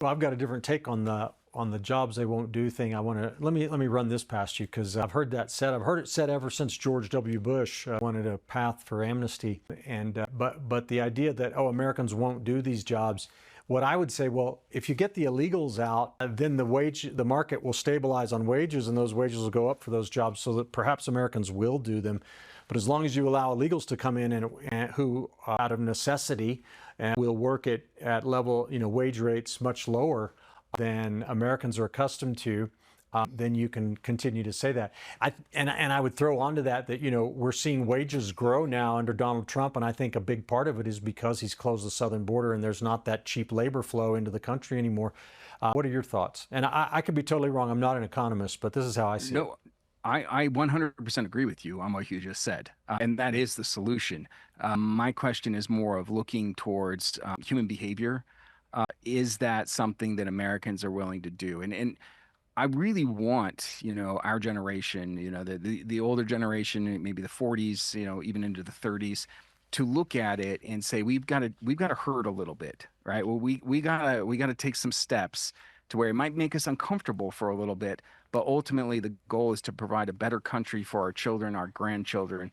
Well, I've got a different take on the jobs they won't do thing. I want to let me run this past you because I've heard that said. I've heard it said ever since George W. Bush wanted a path for amnesty, and but the idea that Americans won't do these jobs. What I would say, well, if you get the illegals out, then the market will stabilize on wages, and those wages will go up for those jobs, so that perhaps Americans will do them. But as long as you allow illegals to come in and who, out of necessity, and will work at level, wage rates much lower than Americans are accustomed to, then you can continue to say that. And I would throw onto that we're seeing wages grow now under Donald Trump, and I think a big part of it is because he's closed the southern border and there's not that cheap labor flow into the country anymore. What are your thoughts? And I could be totally wrong. I'm not an economist, but this is how I see it. No, I 100% agree with you on what you just said, and that is the solution. My question is more of looking towards human behavior. Is that something that Americans are willing to do? And I really want, our generation, the older generation, maybe the 40s, even into the 30s, to look at it and say we've got to hurt a little bit, right? Well, we gotta take some steps to where it might make us uncomfortable for a little bit, but ultimately the goal is to provide a better country for our children, our grandchildren,